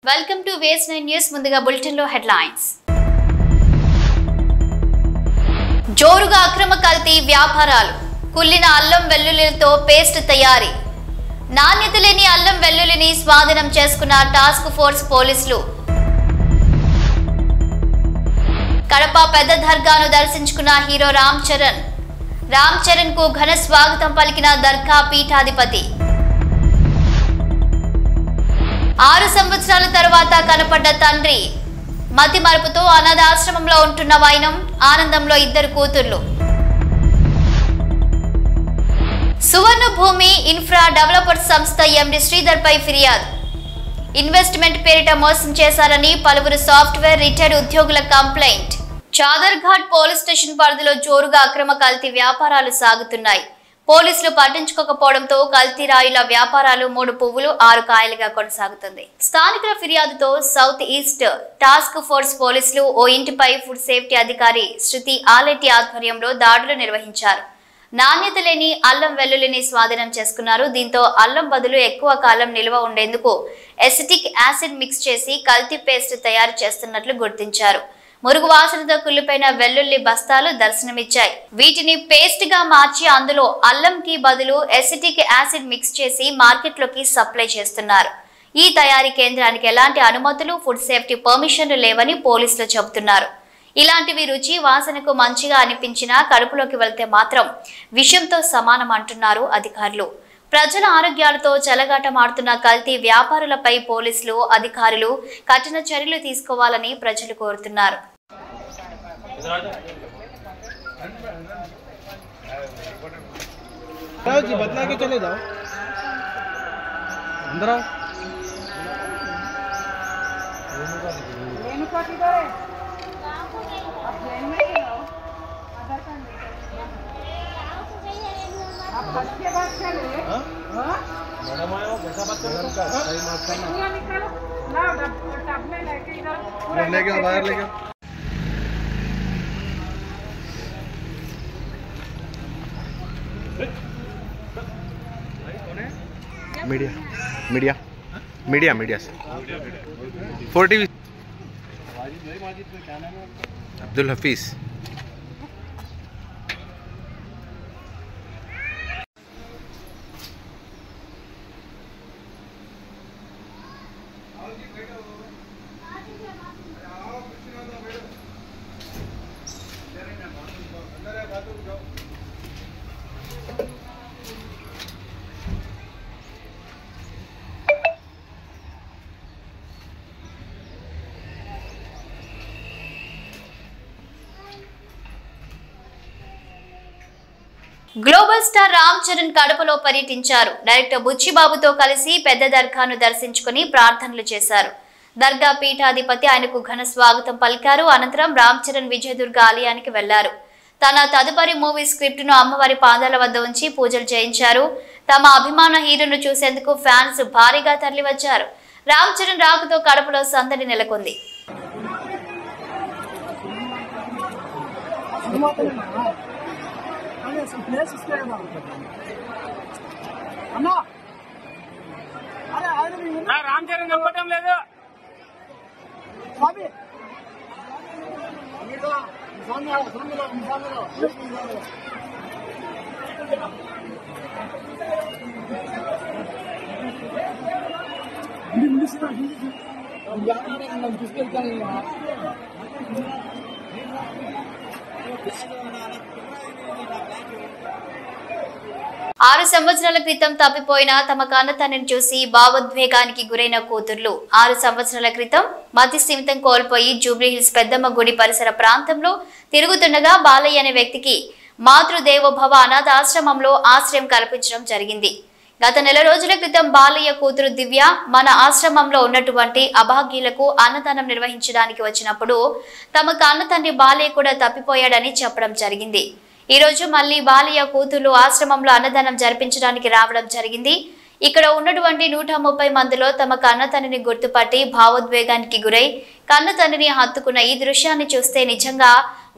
Welcome to VS9 News. ముందుగా bulletin లో headlines. జోరుగా అక్రమ కల్తీ వ్యాపారాలు. కుల్లిన అల్లం వెల్లుల్లితో పేస్ట్ తయారీ. నాణ్యత లేని అల్లం వెల్లుల్లిని స్వాధీనం చేసుకున్న టాస్క్ ఫోర్స్ పోలీసులు. కడప పెద్ద దర్గాను దర్శించుకున్న హీరో రామ్ చరణ్ కు ఘన స్వాగతం పలికిన దర్గా పీఠాధిపతి. 6 సంవత్సరాల తర్వాత కనపడ్డ తండ్రి. మతి మరుపుతో అనాథాశ్రమంలో ఉంటున్న వైనం. ఆనందంలో 2 కూతుర్లు. సువర్ణ భూమి ఇన్ఫ్రా డెవలపర్స్ సంస్థ ఎండి శ్రీధర్ పై ఫిర్యాదు. ఇన్వెస్ట్మెంట్ పేరిట మోసం చేశారని పలువురు సాఫ్ట్వేర్ రిటైర్డ్ ఉద్యోగుల కంప్లైంట్. చాదర్ఘాట్ పోలీస్ స్టేషన్ పరిధిలో జోరుగా అక్రమ కల్తీ వ్యాపారాలు సాగుతున్నాయి. పోలీసులు పట్టించుకోకపోవడంతో కల్తీ రాయుల వ్యాపారాలు 3 పువ్వులు 6 కాయలుగా కొనసాగుతుంది. స్థానికుల ఫిర్యాదుతో సౌత్ ఈస్ట్ టాస్క్ ఫోర్స్ పోలీసులు ఓ ఇంటిపై ఫుడ్ సేఫ్టీ అధికారి శృతి ఆలెట్టి ఆధ్వర్యంలో దాడులు నిర్వహించారు. నాణ్యత లేని అల్లం వెల్లుల్లిని స్వాధీనం చేసుకున్నారు. దీంతో అల్లం బదులు ఎక్కువ కాలం నిల్వ ఉండేందుకు ఎసిటిక్ యాసిడ్ మిక్స్ చేసి కల్తీ పేస్ట్ తయారు చేస్తున్నట్లు గుర్తించారు. మురుగు వాసనతో కుళ్ళిపోయిన వెల్లుల్లి బస్తాలు దర్శనమిచ్చాయి. వీటిని పేస్ట్ గా మార్చి అందులో అల్లంకి బదులు ఎసిటిక్ యాసిడ్ మిక్స్ చేసి మార్కెట్లోకి సప్లై చేస్తున్నారు. ఈ తయారీ కేంద్రానికి ఎలాంటి అనుమతులు, ఫుడ్ సేఫ్టీ పర్మిషన్లు లేవని పోలీసులు చెబుతున్నారు. ఇలాంటివి రుచి వాసనకు మంచిగా అనిపించినా కడుపులోకి వెళ్తే మాత్రం విషంతో సమానం అంటున్నారు అధికారులు. ప్రజల ఆరోగ్యాలతో చెలగాటమాడుతున్న కల్తీ వ్యాపారులపై పోలీసులు, అధికారులు కఠిన చర్యలు తీసుకోవాలని ప్రజలు కోరుతున్నారు. मीडिया से 4 TV Abdul Hafeez. Global star Ram Charan కడపలో పర్యటించారు. డైరెక్టర్ బుచ్చిబాబుతో కలిసి పెద్ద దర్గాను దర్శించుకుని ప్రార్థనలు చేశారు. దర్గా పీఠాధిపతి ఆయనకు ఘన స్వాగతం పలికారు. అనంతరం రామ్ చరణ్ విజయదుర్గ ఆలయానికి వెళ్లారు. తన తదుపరి మూవీ స్క్రిప్ట్ ను అమ్మవారి పాదాల వద్ద ఉంచి పూజలు చేయించారు. తమ అభిమాన హీరోను చూసేందుకు ఫ్యాన్స్ భారీగా తరలివచ్చారు. రామ్ చరణ్ రాకతో కడపలో సందడి నెలకొంది. రామ్ చరణ్ నమ్మటం లేదు. ఆరు సంవత్సరాల క్రితం తప్పిపోయిన తమ కన్నతల్లిని చూసి భావోద్వేగానికి గురైన కూతుర్లు. 6 సంవత్సరాల క్రితం మతి స్థిమితం కోల్పోయి జూబ్లీహిల్స్ పెద్దమ్మ గుడి పరిసర ప్రాంతంలో తిరుగుతుండగా బాలయ్య అనే వ్యక్తికి మాతృదేవోభవ అనాథాశ్రమంలో ఆశ్రయం కల్పించడం జరిగింది. గత నెల రోజుల క్రితం బాలయ్య కూతురు దివ్య మన ఆశ్రమంలో ఉన్నటువంటి అభాగ్యులకు అన్నదానం నిర్వహించడానికి వచ్చినప్పుడు తమ కన్నతండ్రి బాలయ్య కూడా తప్పిపోయాడని చెప్పడం జరిగింది. ఈ రోజు మళ్లీ బాలయ్య కూతుర్లు ఆశ్రమంలో అన్నదానం జరిపించడానికి రావడం జరిగింది. ఇక్కడ ఉన్నటువంటి 130 మందిలో తమ కన్నతండ్రిని గుర్తుపట్టి భావోద్వేగానికి గురై కన్నతండ్రిని హత్తుకున్న ఈ దృశ్యాన్ని చూస్తే నిజంగా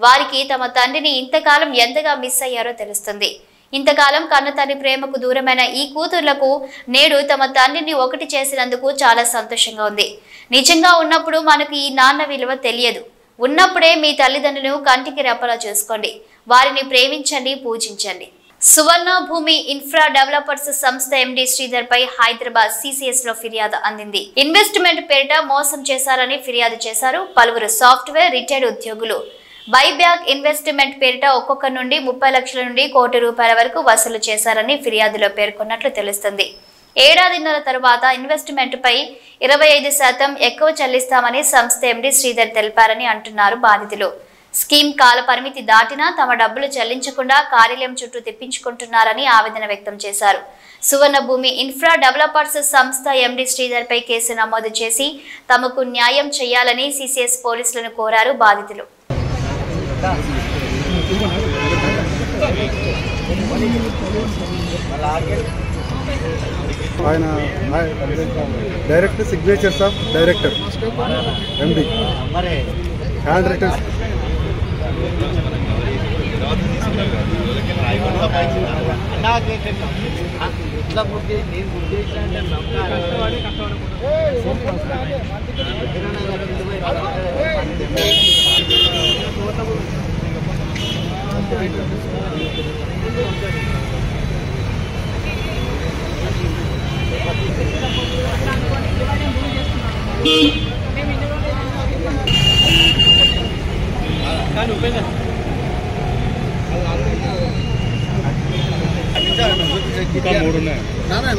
వారికి తమ తండ్రిని ఇంతకాలం ఎంతగా మిస్ అయ్యారో తెలుస్తుంది. ఇంతకాలం కన్న తండ్రి ప్రేమకు దూరమైన ఈ కూతుర్లకు నేడు తమ తండ్రిని ఒకటి చేసినందుకు చాలా సంతోషంగా ఉంది. నిజంగా ఉన్నప్పుడు మనకు ఈ నాన్న విలువ తెలియదు. ఉన్నప్పుడే మీ తల్లిదండ్రులను కంటికి రెప్పలా చూసుకోండి. వారిని ప్రేమించండి, పూజించండి. సువర్ణ భూమి ఇన్ఫ్రా డెవలపర్స్ సంస్థ ఎండి శ్రీధర్ పై హైదరాబాద్ సిసిఎస్ లో ఫిర్యాదు అందింది. ఇన్వెస్ట్మెంట్ పేరిట మోసం చేశారని ఫిర్యాదు చేశారు పలువురు సాఫ్ట్వేర్ రిటైర్డ్ ఉద్యోగులు. బైబ్యాక్ ఇన్వెస్ట్మెంట్ పేరిట ఒక్కొక్క నుండి 30 లక్షల నుండి ₹1 కోటి వరకు వసూలు చేశారని ఫిర్యాదులో పేర్కొన్నట్లు తెలుస్తుంది. ఏడాదిన్నర తర్వాత ఇన్వెస్ట్మెంట్ పై 25% ఎక్కువ చెల్లిస్తామని సంస్థ ఎండి శ్రీధర్ తెలిపారని అంటున్నారు బాధితులు. స్కీమ్ కాల పరిమితి దాటినా తమ డబ్బులు చెల్లించకుండా కార్యాలయం చుట్టూ తిప్పించుకుంటున్నారని ఆవేదన వ్యక్తం చేశారు. సువర్ణ భూమి ఇన్ఫ్రా డెవలపర్స్ సంస్థ ఎండి శ్రీధర్ పై కేసు నమోదు చేసి తమకు న్యాయం చేయాలని సిసిఎస్ పోలీసులను కోరారు బాధితులు. ఆయన direct signatures of director MD hand returns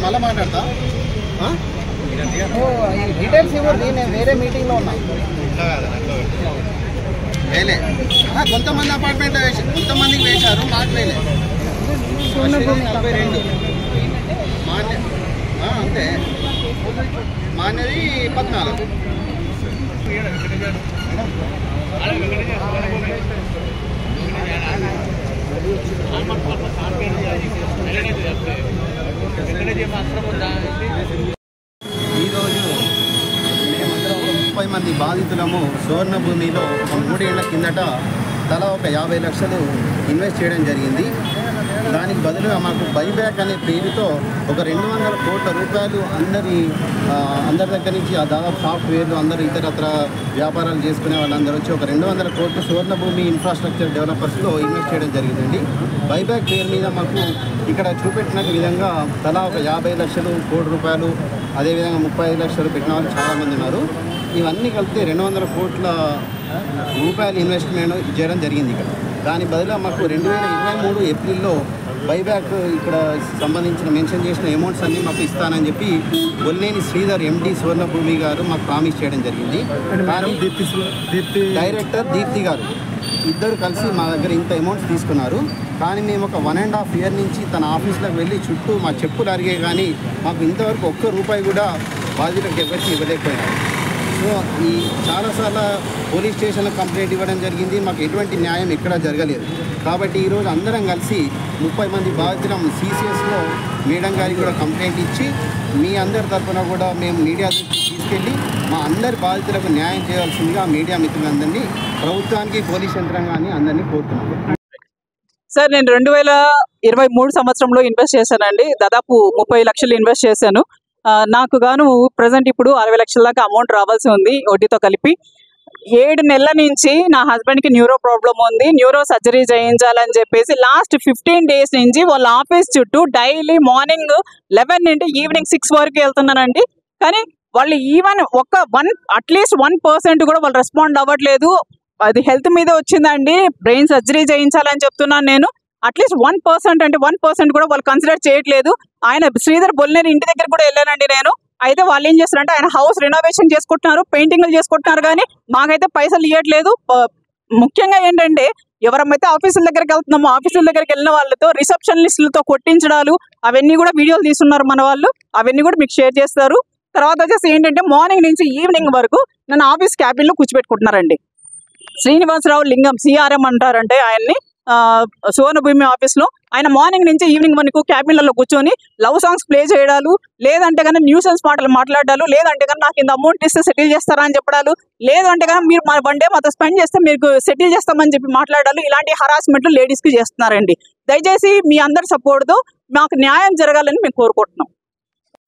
మళ్ళీ మాట్లాడతా డీటెయిల్స్ ఇవ్వండి. నేను వేరే మీటింగ్లో ఉన్నా. వేలే కొంతమంది అపార్ట్మెంట్ వేసి కొంతమందికి వేశారు, మాకు వేలే 42 మాన్య అంతే మాన్యది 14. ఈరోజు మేమందరం 30 మంది బాధితులము సువర్ణ భూమిలో 3 ఏళ్ల కిందట తలా ఒక 50 లక్షలు ఇన్వెస్ట్ చేయడం జరిగింది. దానికి బదులుగా మాకు బైబ్యాక్ అనే పేరుతో ఒక 200 కోట్ల రూపాయలు అందరి దగ్గర నుంచి దాదాపు సాఫ్ట్వేర్లు అందరూ ఇతరత్ర వ్యాపారాలు చేసుకునే వాళ్ళందరూ వచ్చి ఒక 200 కోట్లు సువర్ణ భూమి ఇన్ఫ్రాస్ట్రక్చర్ డెవలపర్స్లో ఇన్వెస్ట్ చేయడం జరిగిందండి. బైబ్యాక్ పేరు మీద మాకు ఇక్కడ చూపెట్టిన విధంగా తలా ఒక 50 లక్షలు ₹1 కోటి, అదేవిధంగా 35 లక్షలు పెట్టిన వాళ్ళు చాలామంది ఉన్నారు. ఇవన్నీ కలిపితే 200 కోట్ల రూపాయలు ఇన్వెస్ట్మెంట్ చేయడం జరిగింది ఇక్కడ. దాని బదులుగా మాకు 2023 ఏప్రిల్లో బైబ్యాక్ ఇక్కడ సంబంధించిన మెన్షన్ చేసిన అమౌంట్స్ అన్నీ మాకు ఇస్తానని చెప్పి బొల్లేని శ్రీధర్ ఎండి సువర్ణ భూమి గారు మాకు ప్రామిస్ చేయడం జరిగింది. డైరెక్టర్ దీప్తి గారు ఇద్దరు కలిసి మా దగ్గర ఇంత అమౌంట్స్ తీసుకున్నారు. కానీ మేము ఒక 1.5 year నుంచి తన ఆఫీస్లోకి వెళ్ళి చుట్టూ మా చెప్పులు అరిగే కానీ మాకు ఇంతవరకు ₹1 కూడా బాధ్యతలకు ఎవరికి ఇవ్వలేకపోయినారు. సో ఈ చాలాసార్లు పోలీస్ స్టేషన్లో కంప్లైంట్ ఇవ్వడం జరిగింది. మాకు ఎటువంటి న్యాయం ఎక్కడా జరగలేదు. కాబట్టి ఈరోజు అందరం కలిసి 30 మంది బాధితులం సిసిఎస్లో మేడం గారికి కూడా కంప్లైంట్ ఇచ్చి మీ అందరి తరఫున కూడా మేము మీడియా తీసుకెళ్ళి మా అందరి బాధితులకు న్యాయం చేయాల్సిందిగా మీడియా మిత్రులందరినీ, ప్రభుత్వానికి, పోలీస్ యంత్రాంగాన్ని అందరినీ కోరుతున్నాము. సార్, నేను 2023 సంవత్సరంలో ఇన్వెస్ట్ చేశానండి. దాదాపు 30 లక్షలు ఇన్వెస్ట్ చేశాను. నాకు గాను ప్రజెంట్ ఇప్పుడు 60 లక్షల దాకా అమౌంట్ రావాల్సి ఉంది వడ్డీతో కలిపి. 7 నెలల నుంచి నా హస్బెండ్కి న్యూరో ప్రాబ్లం ఉంది. న్యూరో సర్జరీ చేయించాలని చెప్పేసి లాస్ట్ 15 days నుంచి వాళ్ళ ఆఫీస్ చుట్టూ డైలీ మార్నింగ్ 11 నుండి ఈవినింగ్ 6 వరకు వెళ్తున్నానండి. కానీ వాళ్ళు ఈవెన్ అట్లీస్ట్ 1% కూడా వాళ్ళు రెస్పాండ్ అవ్వట్లేదు. అది హెల్త్ మీద వచ్చిందండి. బ్రెయిన్ సర్జరీ చేయించాలని చెప్తున్నాను నేను. అట్లీస్ట్ 1% అంటే 1% కూడా వాళ్ళు కన్సిడర్ చేయట్లేదు. ఆయన శ్రీధర్ బొల్లేని ఇంటి దగ్గర కూడా వెళ్ళానండి నేను. అయితే వాళ్ళు ఏం చేస్తారంటే ఆయన హౌస్ రెనోవేషన్ చేసుకుంటున్నారు, పెయింటింగ్లు చేసుకుంటున్నారు, కానీ మాకైతే పైసలు ఇవ్వట్లేదు. ముఖ్యంగా ఏంటంటే ఎవరైతే ఆఫీసుల దగ్గరికి వెళ్తున్నామో ఆఫీసుల దగ్గరికి వెళ్ళిన వాళ్ళతో రిసెప్షనిస్టులతో కొట్టించడాలు అవన్నీ కూడా వీడియోలు తీస్తున్నారు మన వాళ్ళు. అవన్నీ కూడా మీకు షేర్ చేస్తారు. తర్వాత వచ్చేసి ఏంటంటే మార్నింగ్ నుంచి ఈవినింగ్ వరకు నన్ను ఆఫీస్ క్యాబిన్లో కూర్చోబెట్టుకుంటున్నారండి. శ్రీనివాసరావు లింగం సిఆర్ఎం అంటారంటే ఆయన్ని సువర్ణ భూమి ఆఫీస్లో ఆయన మార్నింగ్ నుంచి ఈవినింగ్ వరకు క్యాబిన్లలో కూర్చొని లవ్ సాంగ్స్ ప్లే చేయడాలు, లేదంటే కానీ న్యూసెన్స్ మాటలు మాట్లాడాలు, లేదంటే కానీ నాకు ఇంత అమౌంట్ ఇస్తే సెటిల్ చేస్తారా అని చెప్పడాలు, లేదంటే కానీ మీరు వన్ డే మాతో స్పెండ్ చేస్తే మీకు సెటిల్ చేస్తామని చెప్పి మాట్లాడాలు, ఇలాంటి హరాస్మెంట్లు లేడీస్కి చేస్తున్నారండి. దయచేసి మీ అందరి సపోర్ట్తో మాకు న్యాయం జరగాలని మేము కోరుకుంటున్నాం.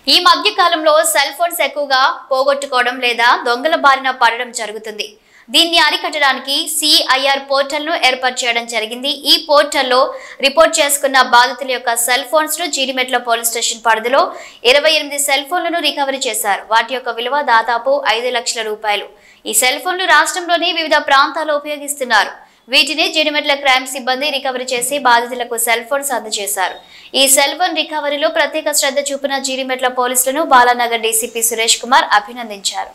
ఈ మధ్య కాలంలో సెల్ ఫోన్స్ ఎక్కువగా పోగొట్టుకోవడం లేదా దొంగల బారిన పడడం జరుగుతుంది. దీన్ని అరికట్టడానికి సిఐఆర్ పోర్టల్ ను ఏర్పాటు చేయడం జరిగింది. ఈ పోర్టల్లో రిపోర్ట్ చేసుకున్న బాధితుల యొక్క సెల్ ఫోన్స్ ను జీడిమెట్ల పోలీస్ స్టేషన్ పరిధిలో 28 సెల్ ఫోన్లను రికవరీ చేశారు. వాటి యొక్క విలువ దాదాపు 5 లక్షల రూపాయలు. ఈ సెల్ ఫోన్లు రాష్ట్రంలోని వివిధ ప్రాంతాల్లో ఉపయోగిస్తున్నారు. వీటిని జీడిమెట్ల క్రైమ్ సిబ్బంది రికవరీ చేసి బాధితులకు సెల్ ఫోన్స్ అందజేశారు. ఈ సెల్ ఫోన్ రికవరీలో ప్రత్యేక శ్రద్ధ చూపిన జీడిమెట్ల పోలీసులను బాలానగర్ డీసీపీ సురేష్ కుమార్ అభినందించారు.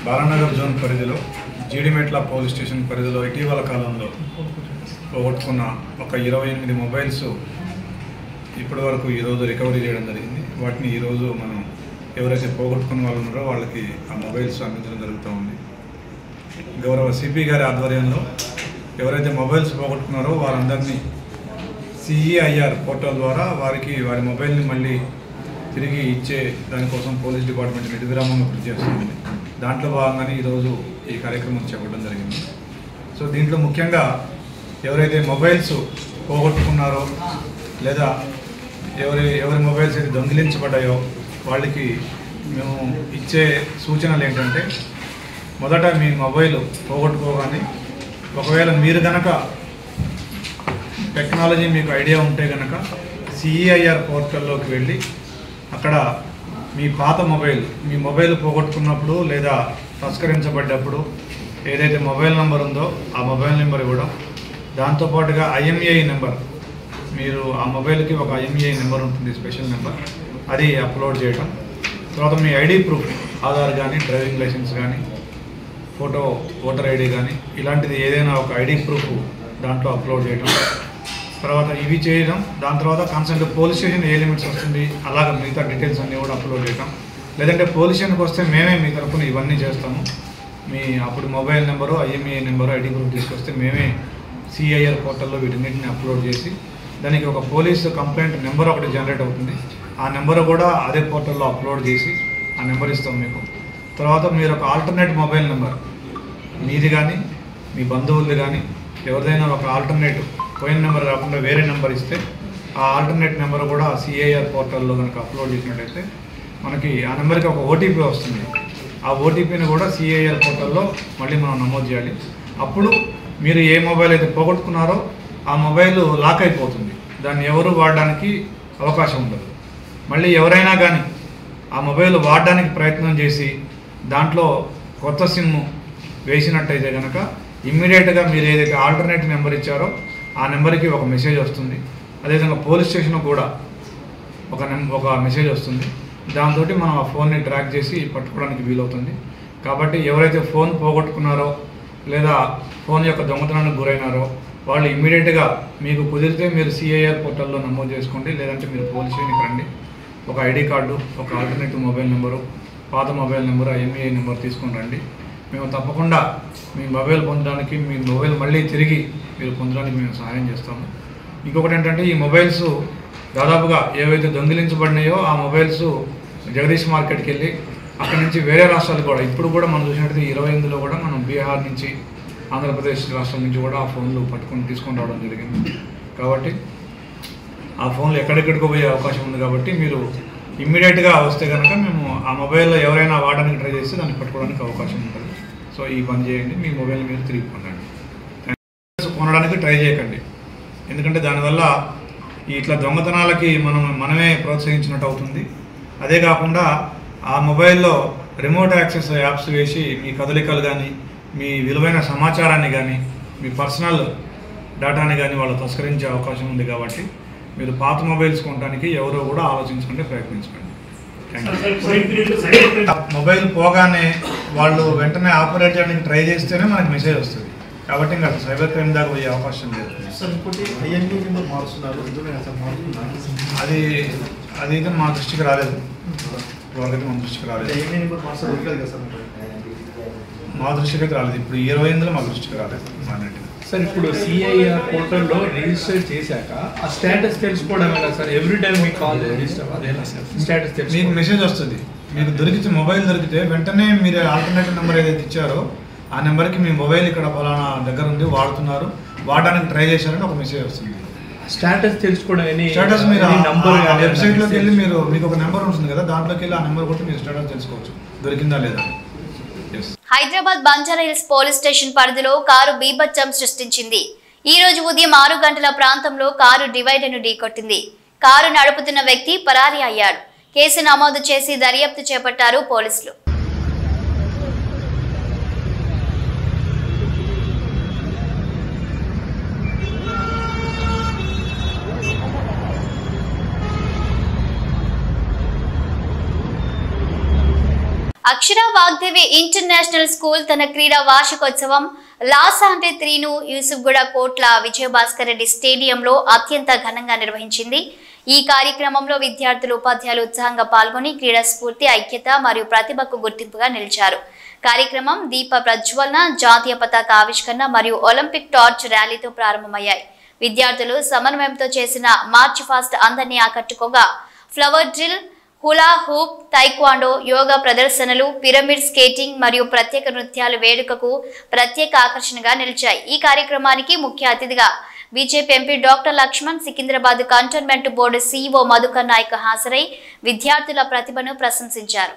బాలానగర్ జోన్ పరిధిలో జీడిమెట్ల పోలీస్ స్టేషన్ పరిధిలో ఇటీవల కాలంలో పోగొట్టుకున్న ఒక 28 మొబైల్స్ ఇప్పటి వరకు ఈరోజు రికవరీ చేయడం జరిగింది. వాటిని ఈరోజు మనం ఎవరైతే పోగొట్టుకున్న వాళ్ళు ఉన్నారో వాళ్ళకి ఆ మొబైల్స్ అందించడం జరుగుతూ ఉంది. గౌరవ సిపి గారి ఆధ్వర్యంలో ఎవరైతే మొబైల్స్ పోగొట్టుకున్నారో వారందరినీ సిఈఐఆర్ పోర్టల్ ద్వారా వారి మొబైల్ని మళ్ళీ తిరిగి ఇచ్చే దానికోసం పోలీస్ డిపార్ట్మెంట్ నిర్విరామంగా కృషి చేస్తుంది. దాంట్లో భాగంగానే ఈరోజు ఈ కార్యక్రమం చేపట్టడం జరిగింది. సో దీంట్లో ముఖ్యంగా ఎవరైతే మొబైల్స్ పోగొట్టుకున్నారో లేదా ఎవరి మొబైల్స్ అయితే దొంగిలించబడ్డాయో వాళ్ళకి మేము ఇచ్చే సూచనలు ఏంటంటే, మొదట మీ మొబైల్ పోగొట్టుకోగానే ఒకవేళ మీరు కనుక టెక్నాలజీ మీకు ఐడియా ఉంటే కనుక సిఈఐఆర్ పోర్టల్లోకి వెళ్ళి అక్కడ మీ పాత మీ మొబైల్ పోగొట్టుకున్నప్పుడు లేదా తస్కరించబడ్డప్పుడు ఏదైతే మొబైల్ నెంబర్ ఉందో ఆ మొబైల్ నెంబర్ ఇవ్వడం, దాంతోపాటుగా ఐఎంఈఐ నెంబర్, మీరు ఆ మొబైల్కి ఒక ఐఎంఈఐ నెంబర్ ఉంటుంది, స్పెషల్ నెంబర్, అది అప్లోడ్ చేయడం. తర్వాత మీ ఐడి ప్రూఫ్, ఆధార్ కానీ డ్రైవింగ్ లైసెన్స్ కానీ ఫోటో ఓటర్ ఐడి కానీ ఇలాంటిది ఏదైనా ఒక ఐడి ప్రూఫ్ దాంట్లో అప్లోడ్ చేయడం. తర్వాత ఇవి చేయడం, దాని తర్వాత కన్సర్న్ పోలీస్ స్టేషన్ ఏ లిమిట్స్ వస్తుంది అలాగ మిగతా డీటెయిల్స్ అన్నీ కూడా అప్లోడ్ చేయడం. లేదంటే పోలీస్ స్టేషన్కి వస్తే మేమే మీ తరఫున ఇవన్నీ చేస్తాము. మీ అప్పుడు mobile number, IMEI number, ID proof తీసుకొస్తే మేమే సిఐఆర్ పోర్టల్లో వీటన్నిటిని అప్లోడ్ చేసి దానికి ఒక పోలీసు కంప్లైంట్ నెంబర్ ఒకటి జనరేట్ అవుతుంది. ఆ నెంబర్ కూడా అదే పోర్టల్లో అప్లోడ్ చేసి ఆ నెంబర్ ఇస్తాం మీకు. తర్వాత మీరు ఒక ఆల్టర్నేట్ మొబైల్ నెంబర్ మీది కానీ మీ బంధువులది కానీ ఎవరిదైనా ఒక ఆల్టర్నేట్ పోయిన నెంబర్ కాకుండా వేరే నెంబర్ ఇస్తే ఆ ఆల్టర్నేట్ నెంబర్ కూడా సిఐఆర్ పోర్టల్లో కనుక అప్లోడ్ చేసినట్టయితే మనకి ఆ నెంబర్కి ఒక ఓటీపీ వస్తుంది. ఆ ఓటీపీని కూడా సిఐఆర్ పోర్టల్లో మళ్ళీ మనం నమోదు చేయాలి. అప్పుడు మీరు ఏ మొబైల్ అయితే పోగొట్టుకున్నారో ఆ మొబైల్ లాక్ అయిపోతుంది, దాన్ని ఎవరు వాడడానికి అవకాశం ఉండదు. మళ్ళీ ఎవరైనా కానీ ఆ మొబైల్ వాడడానికి ప్రయత్నం చేసి దాంట్లో కొత్త సిమ్ వేసినట్టయితే కనుక ఇమ్మీడియట్గా మీరు ఏదైతే ఆల్టర్నేట్ నెంబర్ ఇచ్చారో ఆ నెంబర్కి ఒక మెసేజ్ వస్తుంది. అదేవిధంగా పోలీస్ స్టేషన్కి కూడా ఒక మెసేజ్ వస్తుంది. దాంతో మనం ఆ ఫోన్ని ట్రాక్ చేసి పట్టుకోవడానికి వీలవుతుంది. కాబట్టి ఎవరైతే ఫోన్ పోగొట్టుకున్నారో లేదా ఫోన్ యొక్క దొంగతనానికి గురైనారో వాళ్ళు ఇమ్మీడియట్గా మీకు కుదిరితే మీరు సిఐఆర్ పోర్టల్లో నమోదు చేసుకోండి. లేదంటే మీరు పోలీస్ స్టేషన్కి రండి. ఒక ఐడి కార్డు, ఒక ఆల్టర్నేటివ్ మొబైల్ నెంబరు, పాత మొబైల్ నెంబరు, ఐఎంఈఐ నెంబర్ తీసుకొని రండి. మేము తప్పకుండా మీ మొబైల్ పొందడానికి, మీ మొబైల్ మళ్ళీ తిరిగి మీరు పొందడానికి మేము సహాయం చేస్తాము. ఇంకొకటి ఏంటంటే, ఈ మొబైల్స్ దాదాపుగా ఏవైతే దొంగిలించబడినాయో ఆ మొబైల్స్ జగదీష్ మార్కెట్కి వెళ్ళి అక్కడి నుంచి వేరే రాష్ట్రాలు కూడా ఇప్పుడు కూడా మనం చూసినట్టయితే 28లో కూడా మనం బీహార్ నుంచి, ఆంధ్రప్రదేశ్ రాష్ట్రం నుంచి కూడా ఆ ఫోన్లు తీసుకొని రావడం జరిగింది. కాబట్టి ఆ ఫోన్లు ఎక్కడెక్కడికో పోయే అవకాశం ఉంది. కాబట్టి మీరు ఇమ్మీడియట్గా వస్తే కనుక మేము ఆ మొబైల్లో ఎవరైనా వాడడానికి ట్రై చేస్తే దాన్ని పట్టుకోవడానికి అవకాశం ఉంటుంది. సో ఈ పని చేయండి, మీ మొబైల్ మీరు తిరిగి పొందండి. కొనడానికి ట్రై చేయకండి, ఎందుకంటే దానివల్ల ఇట్లా దొంగతనాలకి మనమే ప్రోత్సహించినట్టు అవుతుంది. అదే కాకుండా ఆ మొబైల్లో రిమోట్ యాక్సెస్ యాప్స్ వేసి మీ కదలికలు కానీ, మీ విలువైన సమాచారాన్ని కానీ, మీ పర్సనల్ డేటాని కానీ వాళ్ళు తస్కరించే అవకాశం ఉంది. కాబట్టి మీరు పాత మొబైల్స్ కొనడానికి ఎవరో కూడా ఆలోచించకుండా ప్రయత్నించండి. మొబైల్ పోగానే వాళ్ళు వెంటనే ఆపరేట్ చేయడానికి ట్రై చేస్తేనే మనకి మెసేజ్ వస్తుంది. కాబట్టి ఇంకా సైబర్ క్రైమ్ దాకా పోయే అవకాశం లేదు. అది అయితే మా దృష్టికి రాలేదు, ఇప్పటివరకు మన దృష్టికి రాలేదు. మా దృష్టికి అయితే రాలేదు. ఇప్పుడు 28లో మా దృష్టికి రాలేదు మా నెట్. సార్ ఇప్పుడు సిఐఆర్ పోర్టల్లో రిజిస్టర్ చేశాక ఆ స్టేటస్ తెలుసుకోవడం ఎలా సార్? ఎవ్రీ టైం మీ కాల్ రిజిస్టర్ అదేనా సార్ స్టేటస్ తెలుసు? మీకు మెసేజ్ వస్తుంది. మీకు దొరికితే మొబైల్ దొరికితే వెంటనే మీరు ఆల్టర్నేటివ్ నెంబర్ ఏదైతే ఇచ్చారో ఆ నెంబర్కి మీ మొబైల్ ఇక్కడ ఫలానా దగ్గర ఉంది, వాడుతున్నారు, వాడడానికి ట్రై చేశారని ఒక మెసేజ్ వస్తుంది. స్టేటస్ తెలుసుకోవడం స్టేటస్ మీరు నంబర్ వెబ్సైట్లోకి వెళ్ళి మీరు మీకు ఒక నెంబర్ ఉంటుంది కదా, దాంట్లోకి వెళ్ళి ఆ నెంబర్ కొట్టి మీరు స్టేటస్ తెలుసుకోవచ్చు దొరికిందా లేదా. హైదరాబాద్ బంజారాహిల్స్ పోలీస్ స్టేషన్ పరిధిలో కారు బీభత్సం సృష్టించింది. ఈ రోజు ఉదయం 6 గంటల ప్రాంతంలో కారు డివైడర్ను ఢీకొట్టింది. కారు నడుపుతున్న వ్యక్తి పరారీ అయ్యాడు. కేసు నమోదు చేసి దర్యాప్తు చేపట్టారు పోలీసులు. అక్షర వాగ్దేవి ఇంటర్నేషనల్ స్కూల్ తన క్రీడా వార్షికోత్సవం లాసాంటే 3ను యూసుఫ్గూడ కోట్ల విజయభాస్కర్ రెడ్డి స్టేడియంలో అత్యంత ఘనంగా నిర్వహించింది. ఈ కార్యక్రమంలో విద్యార్థులు, ఉపాధ్యాయులు ఉత్సాహంగా పాల్గొని క్రీడా స్ఫూర్తి, ఐక్యత మరియు ప్రతిభకు గుర్తింపుగా నిలిచారు. కార్యక్రమం దీప ప్రజ్వలన, జాతీయ పతాక ఆవిష్కరణ మరియు ఒలింపిక్ టార్చ్ ర్యాలీతో ప్రారంభమయ్యాయి. విద్యార్థులు సమన్వయంతో చేసిన మార్చ్ ఫాస్ట్ అందరినీ ఆకట్టుకోగా flower drill, హులా hoop, taekwondo, yoga ప్రదర్శనలు, పిరమిడ్ స్కేటింగ్ మరియు ప్రత్యేక నృత్యాలు వేడుకకు ప్రత్యేక ఆకర్షణగా నిలిచాయి. ఈ కార్యక్రమానికి ముఖ్య అతిథిగా BJP MP doctor Laxman, Secunderabad cantonment board CEO Madhukar Naik హాజరై విద్యార్థుల ప్రతిభను ప్రశంసించారు.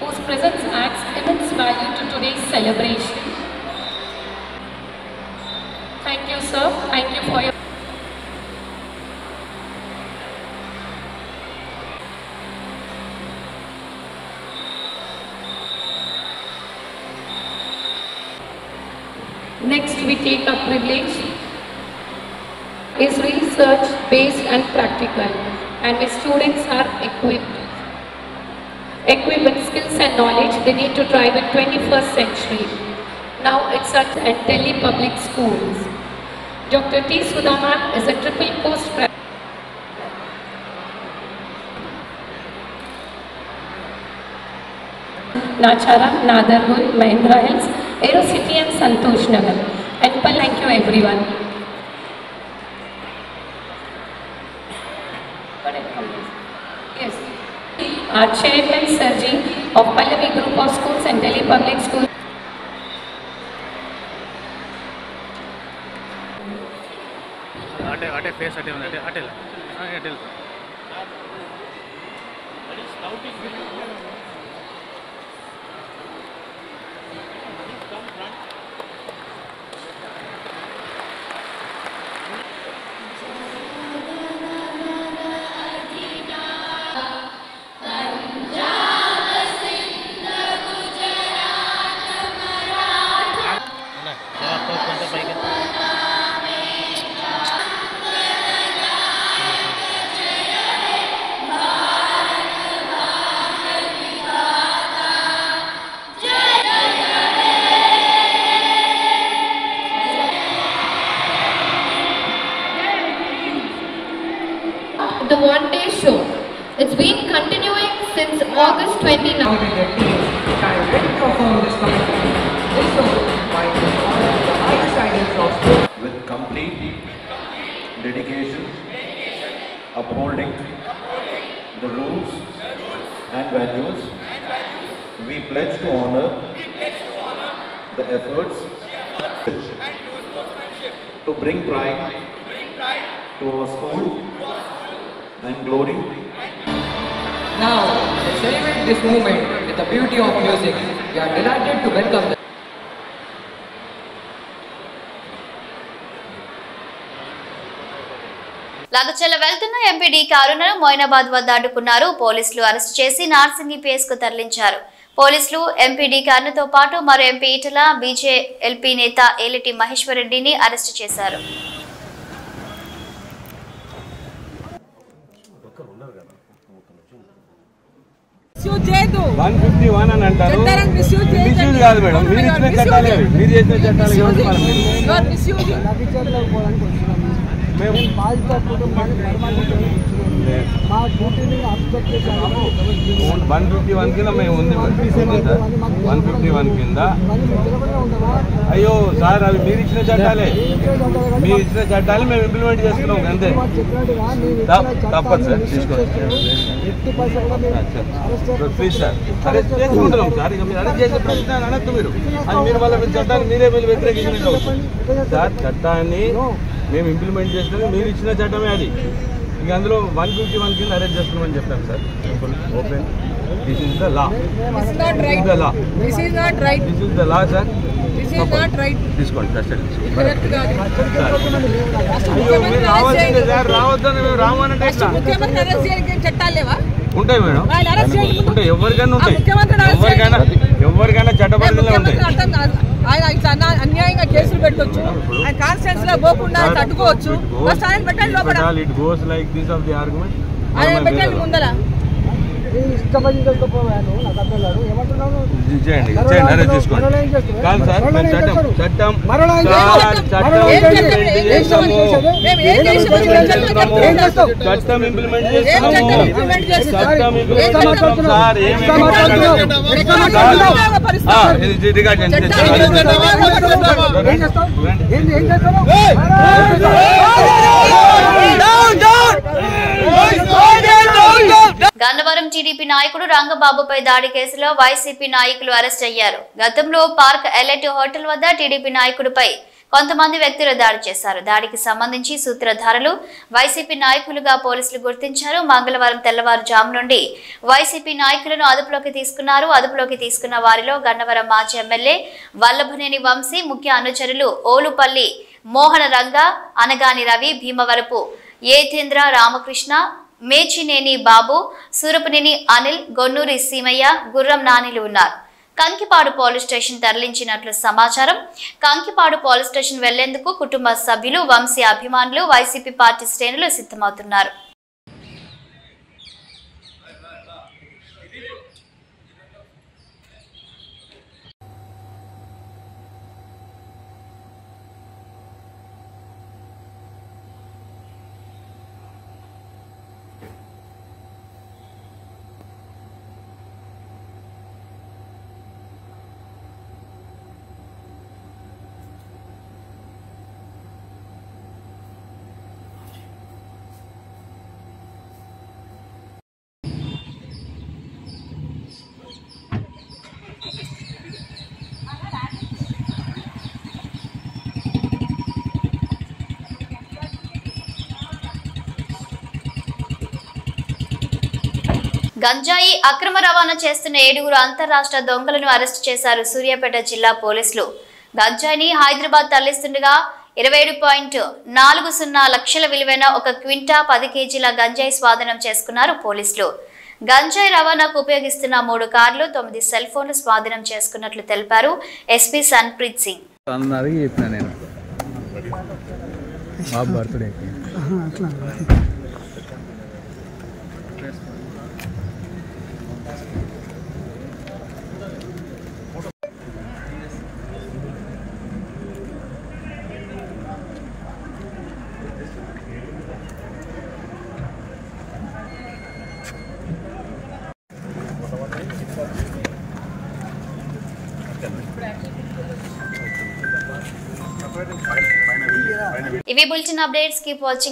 Whose presence adds immense value to today's celebration. Thank you, sir. Thank you for your. Next, we take a privilege is research based and practical, and the students are equipped with skills and knowledge they need to thrive in 21st century. Now it's at Delhi Public Schools. Dr. T. Sudhaman is a triple post Nachara, Nadargul, Mahindra Hills, Aero City and Santosh Nagar. And thank you everyone. Yes. Our Chairman Sarji of Pallavi Group of Schools and Delhi Public Schools. face atel. The one-day show. It's been continuing since August 29th. With complete dedication, upholding the rules and values, we pledge to honor the efforts to bring pride to our school and glory. Now, to celebrate this moment, with the beauty of music. We are delighted to welcome them. లగచల్ల వెళ్తున్న MPD కారును మొయినాబాద్ వద్ద అడ్డుకున్నారు పోలీసులు. Arrest చేసి Narsingi PS కు తరలించారు. పోలీసులు MPD కారుతో పాటు మరో ఎంపీ ఈటల బీజేఎల్పీ నేత ఏలిటి మహేశ్వర్ రెడ్డిని అరెస్ట్ చేశారు. కింద మేము ఉంది 151 కింద. అయ్యో సార్ అవి మీరు ఇచ్చిన చట్టాలే మేము ఇంప్లిమెంట్ చేసుకున్నాం అంతే. తప్పదు సార్ తీసుకోండి ప్లీజ్ సార్. అరెస్ట్ చేసుకుంటున్నాం సార్. ఇక మీరు అరెస్ట్ చేసే ప్రశ్న అనొద్దు. మీరు అది మీరు వాళ్ళ చట్టాన్ని మీరే వ్యతిరేకించినట్టు సార్. చట్టాన్ని మేము ఇంప్లిమెంట్ చేస్తున్నాం. మీరు ఇచ్చిన చట్టమే అది. ఇక అందులో 151 కింద అరెస్ట్ చేస్తున్నామని చెప్పాను sir. Open this is the law. Sir తీసుకోండి కస్టడీ. మీరు రావాల్సిందే సార్. రావద్దని మేము రామనంటే ఉంటాయి మేడం. ఉంటాయి ఎవరికైనా ఉంటాయి. ఎవరికైనా చట్టపరిధిలో ఉంటాయి. ఆయన ఇట్లా అన్యాయంగా కేసులు పెట్టొచ్చు. ఆయన కాన్స్టిట్యూన్స్ లో పోకుండా తట్టుకోవచ్చు. ఆయన పెట్టండి లోపల. It goes like this of the argument. ఆయన పెట్టండి ముందర. చేయండి అరెస్ట్ తీసుకోండి. కాదు సార్ మేము చట్టం ఇంప్లిమెంట్ చేస్తాము సార్. గన్నవరం టీడీపీ నాయకుడు రంగబాబుపై దాడి కేసులో వైసీపీ నాయకులు అరెస్ట్ అయ్యారు. గతంలో పార్క్ ఎలైట్ హోటల్ వద్ద టీడీపీ నాయకుడిపై కొంతమంది వ్యక్తులు దాడి చేశారు. దాడికి సంబంధించి సూత్రధారులు వైసీపీ నాయకులుగా పోలీసులు గుర్తించారు. మంగళవారం తెల్లవారుజాము నుండి వైసీపీ నాయకులను అదుపులోకి తీసుకున్న వారిలో గన్నవరం మాజీ ఎమ్మెల్యే వల్లభనేని వంశీ, ముఖ్య అనుచరులు ఓలుపల్లి మోహన రంగ, అనగాని రవి, భీమవరపు ఏతేంద్ర రామకృష్ణ, మేచినేని బాబు, సూరపునేని అనిల్, గొన్నూరి సీమయ్య, గుర్రం నానిలు ఉన్నారు. కంకిపాడు పోలీస్ స్టేషన్ తరలించినట్లు సమాచారం. కంకిపాడు పోలీస్ స్టేషన్ వెళ్లేందుకు కుటుంబ సభ్యులు, వంశీ అభిమానులు, వైసీపీ పార్టీ శ్రేణులు సిద్ధమవుతున్నారు. గంజాయి అక్రమ రవాణా చేస్తున్న 7 అంతర్రాష్ట్ర దొంగలను అరెస్టు చేశారు సూర్యాపేట జిల్లా పోలీసులు. గంజాయిని హైదరాబాద్ తరలిస్తుండగా 27.40 లక్షల విలువైన 1 క్వింటా 10 కేజీల గంజాయి స్వాధీనం చేసుకున్నారు పోలీసులు. గంజాయి రవాణాకు ఉపయోగిస్తున్న 3 కార్లు, 9 సెల్ ఫోన్లు స్వాధీనం చేసుకున్నట్లు తెలిపారు ఎస్పీ సన్ప్రీత్ సింగ్. ఇవి బులెటిన్ అప్డేట్స్. Keep watching.